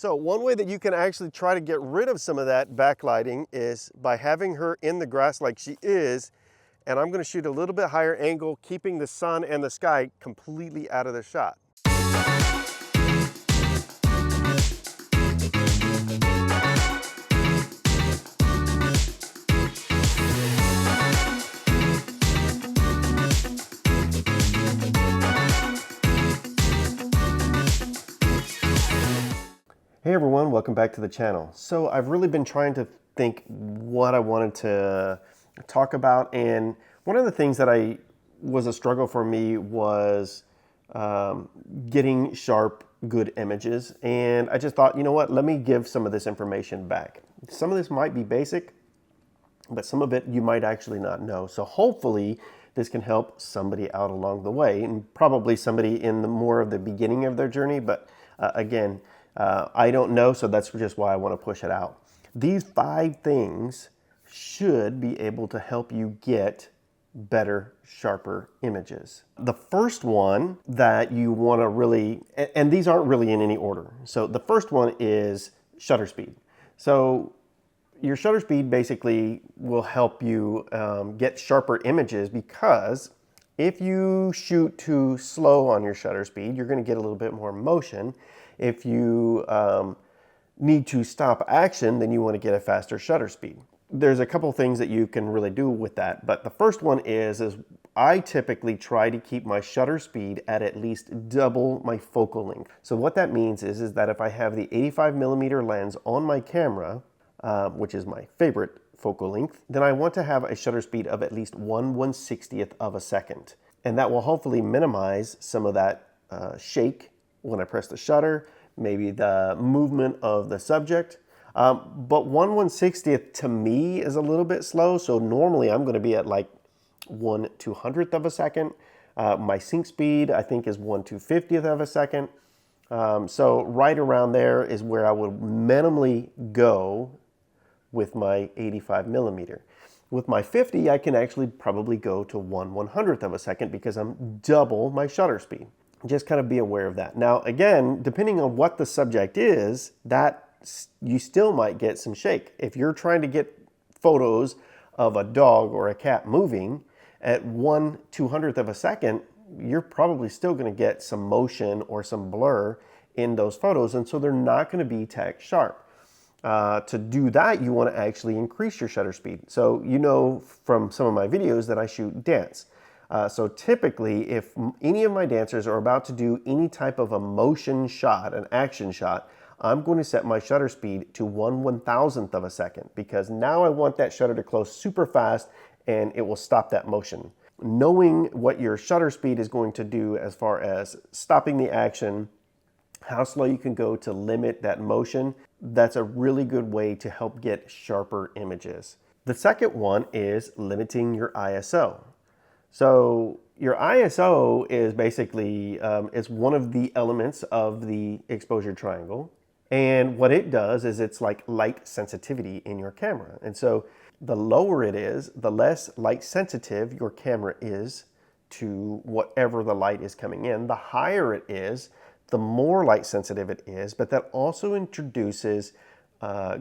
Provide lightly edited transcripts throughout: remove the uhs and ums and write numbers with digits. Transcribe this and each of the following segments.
So one way that you can actually try to get rid of some of that backlighting is by having her in the grass like she is, and I'm going to shoot a little bit higher angle, keeping the sun and the sky completely out of the shot. Hey everyone, welcome back to the channel. So I've really been trying to think what I wanted to talk about, and one of the things that was a struggle for me was getting sharp, good images, and I just thought, you know what, let me give some of this information back. Some of this might be basic, but some of it you might actually not know. So hopefully this can help somebody out along the way, and probably somebody in the more of the beginning of their journey, but again, I don't know, so that's just why I want to push it out. These 5 things should be able to help you get better, sharper images. The first one that you want to really, and these aren't really in any order. So the first one is shutter speed. So your shutter speed basically will help you get sharper images, because if you shoot too slow on your shutter speed, you're going to get a little bit more motion. If you need to stop action, then you want to get a faster shutter speed. There's a couple things that you can really do with that, but the first one is I typically try to keep my shutter speed at least double my focal length. So what that means is that if I have the 85mm lens on my camera, which is my favorite focal length, then I want to have a shutter speed of at least 1/160th of a second. And that will hopefully minimize some of that shake when I press the shutter, maybe the movement of the subject. But 1/160th to me is a little bit slow, so normally I'm going to be at like 1/200th of a second. My sync speed, I think, is 1/250th of a second. So right around there is where I would minimally go with my 85mm. With my 50, I can actually probably go to 1/100th of a second, because I'm double my shutter speed. Just kind of be aware of that. Now, again, depending on what the subject is, that you still might get some shake. If you're trying to get photos of a dog or a cat moving at 1/200th of a second, you're probably still going to get some motion or some blur in those photos, and so they're not going to be tack sharp. To do that, you want to actually increase your shutter speed. So you know from some of my videos that I shoot dance. So typically, if any of my dancers are about to do any type of a motion shot, an action shot, I'm going to set my shutter speed to 1/1000th of a second, because now I want that shutter to close super fast and it will stop that motion. Knowing what your shutter speed is going to do as far as stopping the action, how slow you can go to limit that motion, that's a really good way to help get sharper images. The second one is limiting your ISO. So your ISO is basically, it's one of the elements of the exposure triangle. And what it does is it's like light sensitivity in your camera. And so the lower it is, the less light sensitive your camera is to whatever the light is coming in. The higher it is, the more light sensitive it is, but that also introduces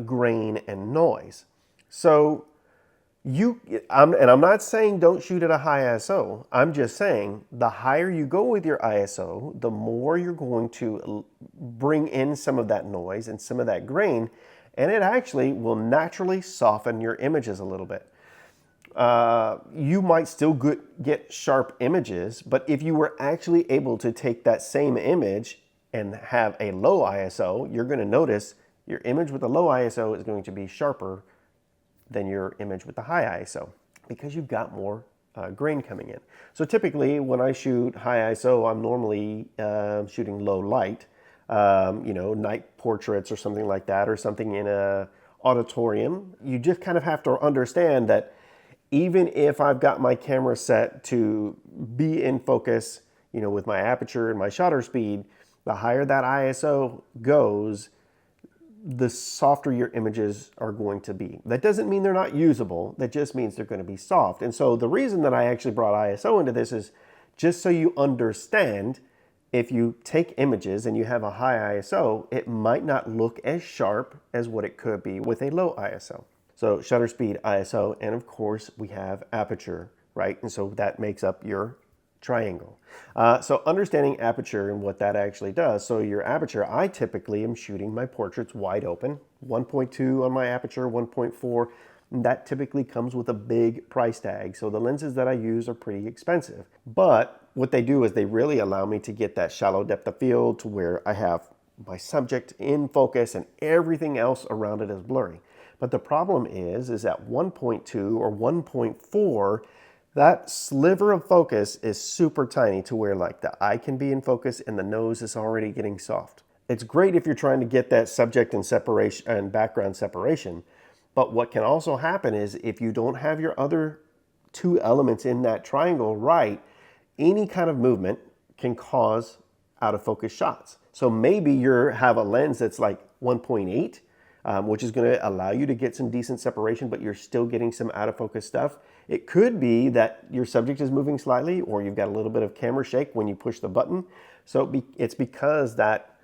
grain and noise. So I'm not saying don't shoot at a high ISO. I'm just saying the higher you go with your ISO, the more you're going to bring in some of that noise and some of that grain, and it actually will naturally soften your images a little bit. You might still get sharp images, but if you were actually able to take that same image and have a low ISO, you're going to notice your image with a low ISO is going to be sharper than your image with the high ISO, because you've got more grain coming in. So typically when I shoot high ISO, I'm normally shooting low light, you know, night portraits or something like that, or something in a auditorium. You just kind of have to understand that even if I've got my camera set to be in focus, you know, with my aperture and my shutter speed, the higher that ISO goes, the softer your images are going to be. That doesn't mean they're not usable. That just means they're going to be soft. And so the reason that I actually brought ISO into this is just so you understand if you take images and you have a high ISO, it might not look as sharp as what it could be with a low ISO. So shutter speed, ISO, and of course we have aperture, right? And so that makes up your triangle. So understanding aperture and what that actually does. So your aperture, I typically am shooting my portraits wide open, 1.2 on my aperture, 1.4. That typically comes with a big price tag. So the lenses that I use are pretty expensive. But what they do is they really allow me to get that shallow depth of field to where I have my subject in focus and everything else around it is blurry. But the problem is at 1.2 or 1.4, that sliver of focus is super tiny to where like the eye can be in focus and the nose is already getting soft. It's great if you're trying to get that subject and separation and background separation. But what can also happen is if you don't have your other two elements in that triangle right, any kind of movement can cause out of focus shots. So maybe you have a lens that's like 1.8, which is going to allow you to get some decent separation, but you're still getting some out of focus stuff. It could be that your subject is moving slightly or you've got a little bit of camera shake when you push the button. So it's because that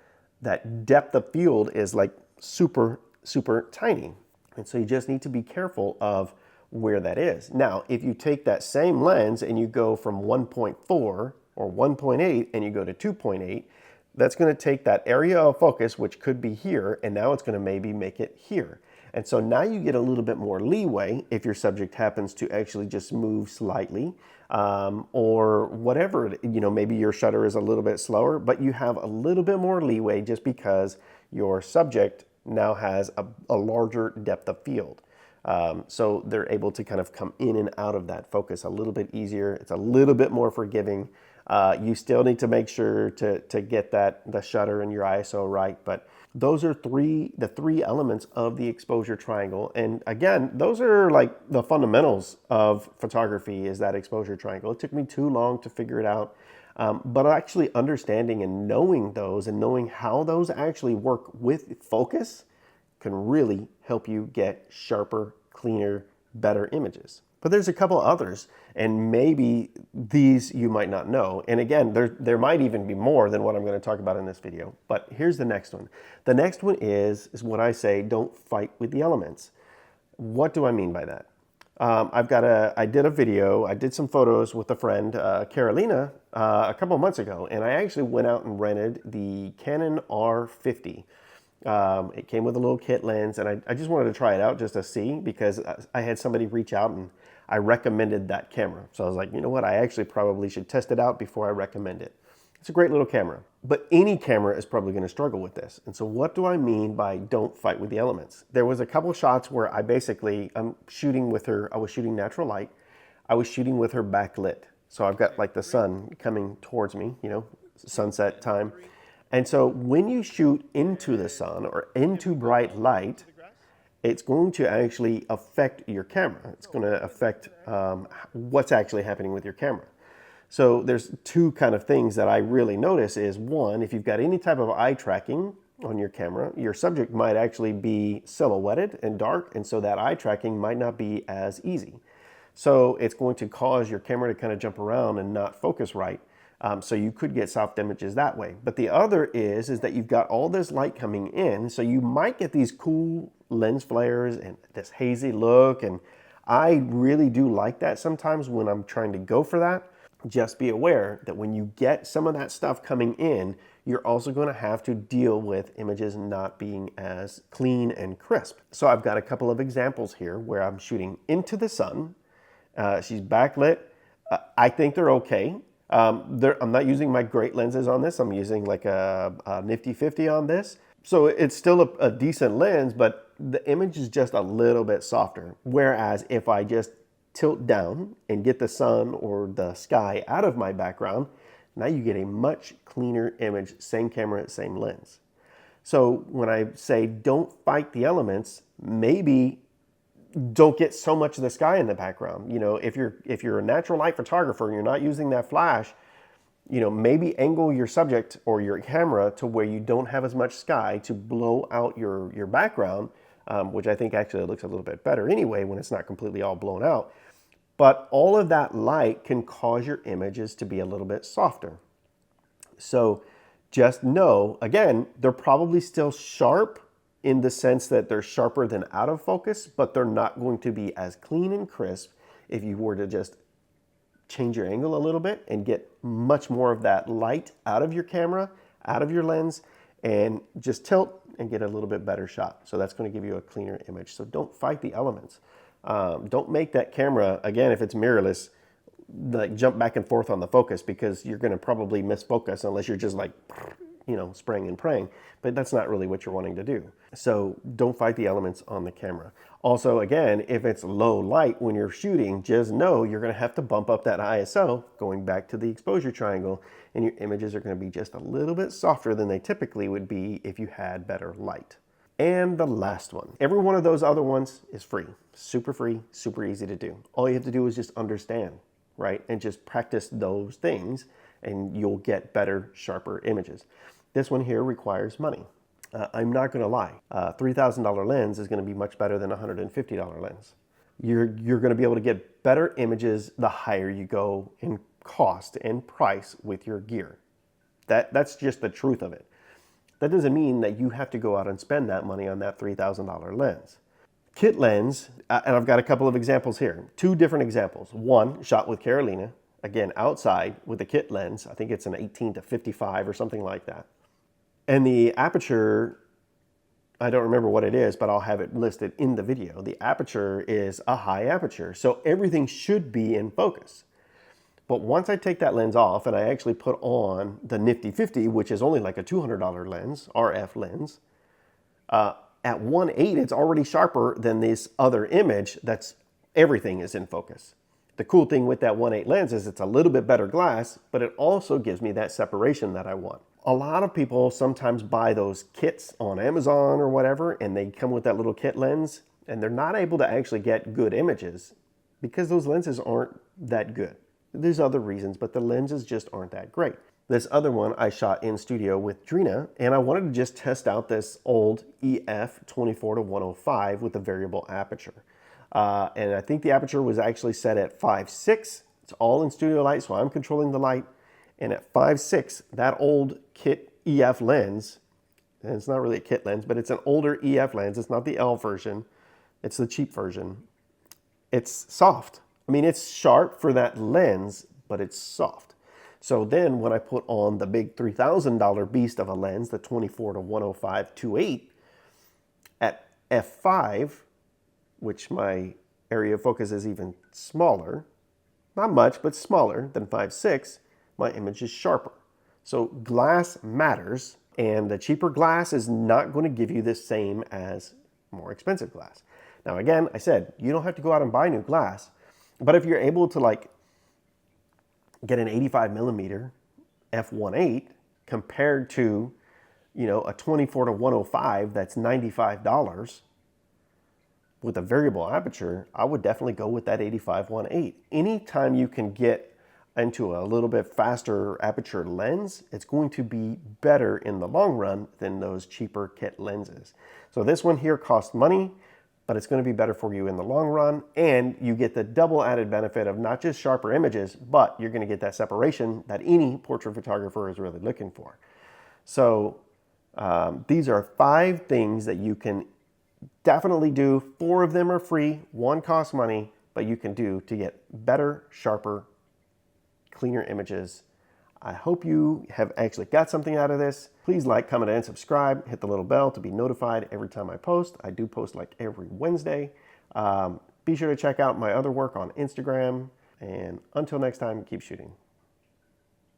depth of field is like super, super tiny. And so you just need to be careful of where that is. Now, if you take that same lens and you go from 1.4 or 1.8 and you go to 2.8, that's going to take that area of focus, which could be here, and now it's going to maybe make it here. And so now you get a little bit more leeway if your subject happens to actually just move slightly, or whatever, maybe your shutter is a little bit slower, but you have a little bit more leeway just because your subject now has a larger depth of field. So they're able to kind of come in and out of that focus a little bit easier. It's a little bit more forgiving. You still need to make sure to get the shutter and your ISO right, but those are the three elements of the exposure triangle. And again, those are like the fundamentals of photography, is that exposure triangle. It took me too long to figure it out. But actually understanding and knowing those and knowing how those actually work with focus can really help you get sharper, cleaner, better images. But there's a couple others, and maybe these you might not know. And again, there might even be more than what I'm going to talk about in this video. But here's the next one. The next one is what I say, don't fight with the elements. What do I mean by that? I did a video, I did some photos with a friend, Carolina, a couple months ago, and I actually went out and rented the Canon R50. It came with a little kit lens, and I just wanted to try it out just to see, because I had somebody reach out and I recommended that camera. So I was like, you know what, I actually probably should test it out before I recommend it. It's a great little camera, but any camera is probably going to struggle with this. And so what do I mean by don't fight with the elements? There was a couple shots where I'm shooting with her, I was shooting natural light. I was shooting with her backlit. So I've got like the sun coming towards me, sunset time. And so when you shoot into the sun or into bright light, it's going to actually affect your camera. It's going to affect what's actually happening with your camera. So there's two kind of things that I really notice is, one, if you've got any type of eye tracking on your camera, your subject might actually be silhouetted and dark, and so that eye tracking might not be as easy. So it's going to cause your camera to kind of jump around and not focus right. So you could get soft images that way. But the other is that you've got all this light coming in, so you might get these cool lens flares and this hazy look, and I really do like that sometimes when I'm trying to go for that. Just be aware that when you get some of that stuff coming in, you're also going to have to deal with images not being as clean and crisp. So I've got a couple of examples here where I'm shooting into the sun. She's backlit. I think they're okay. I'm not using my great lenses on this. I'm using like a Nifty 50 on this. So it's still a decent lens, but the image is just a little bit softer. Whereas if I just tilt down and get the sun or the sky out of my background, now you get a much cleaner image, same camera, same lens. So when I say don't fight the elements, maybe don't get so much of the sky in the background. If you're a natural light photographer and you're not using that flash, maybe angle your subject or your camera to where you don't have as much sky to blow out your background, which I think actually looks a little bit better anyway when it's not completely all blown out. But all of that light can cause your images to be a little bit softer. So just know, again, they're probably still sharp in the sense that they're sharper than out of focus, but they're not going to be as clean and crisp if you were to just change your angle a little bit and get much more of that light out of your camera, out of your lens, and just tilt and get a little bit better shot. So that's going to give you a cleaner image. So don't fight the elements. Don't make that camera, again, if it's mirrorless, like jump back and forth on the focus, because you're going to probably miss focus unless you're just like, spraying and praying, but that's not really what you're wanting to do. So don't fight the elements on the camera. Also, again, if it's low light when you're shooting, just know you're going to have to bump up that ISO, going back to the exposure triangle, and your images are going to be just a little bit softer than they typically would be if you had better light. And the last one, every one of those other ones is free, super easy to do. All you have to do is just understand, right? And just practice those things and you'll get better, sharper images. This one here requires money. I'm not going to lie. A $3,000 lens is going to be much better than a $150 lens. You're going to be able to get better images the higher you go in cost and price with your gear. That's just the truth of it. That doesn't mean that you have to go out and spend that money on that $3,000 lens. Kit lens, and I've got a couple of examples here. Two different examples. One shot with Carolina, again, outside with a kit lens. I think it's an 18 to 55 or something like that. And the aperture, I don't remember what it is, but I'll have it listed in the video. The aperture is a high aperture, so everything should be in focus. But once I take that lens off and I actually put on the Nifty 50, which is only like a $200 lens, RF lens, at 1.8, it's already sharper than this other image that's everything is in focus. The cool thing with that 1.8 lens is it's a little bit better glass, but it also gives me that separation that I want. A lot of people sometimes buy those kits on Amazon or whatever, and they come with that little kit lens, and they're not able to actually get good images because those lenses aren't that good. There's other reasons, but the lenses just aren't that great. This other one I shot in studio with Drina, and I wanted to just test out this old EF 24-105 with a variable aperture. And I think the aperture was actually set at 5.6. It's all in studio light, so I'm controlling the light. And at 5.6, that old kit EF lens, and it's not really a kit lens, but it's an older EF lens. It's not the L version. It's the cheap version. It's soft. I mean, it's sharp for that lens, but it's soft. So then when I put on the big $3,000 beast of a lens, the 24-105 2.8, at f5, which my area of focus is even smaller, not much, but smaller than 5.6, my image is sharper. So glass matters, and the cheaper glass is not going to give you the same as more expensive glass. Now again, I said, you don't have to go out and buy new glass, but if you're able to like get an 85mm f1.8 compared to, a 24-105 that's $95 with a variable aperture, I would definitely go with that 85-1.8. Anytime you can get into a little bit faster aperture lens, it's going to be better in the long run than those cheaper kit lenses. So this one here costs money, but it's going to be better for you in the long run, and you get the double added benefit of not just sharper images, but you're going to get that separation that any portrait photographer is really looking for. So these are 5 things that you can definitely do. 4 of them are free, 1 costs money, but you can do to get better, sharper, cleaner images. I hope you have actually got something out of this. Please like, comment, and subscribe. Hit the little bell to be notified every time I post. I do post like every Wednesday. Be sure to check out my other work on Instagram. And until next time, keep shooting.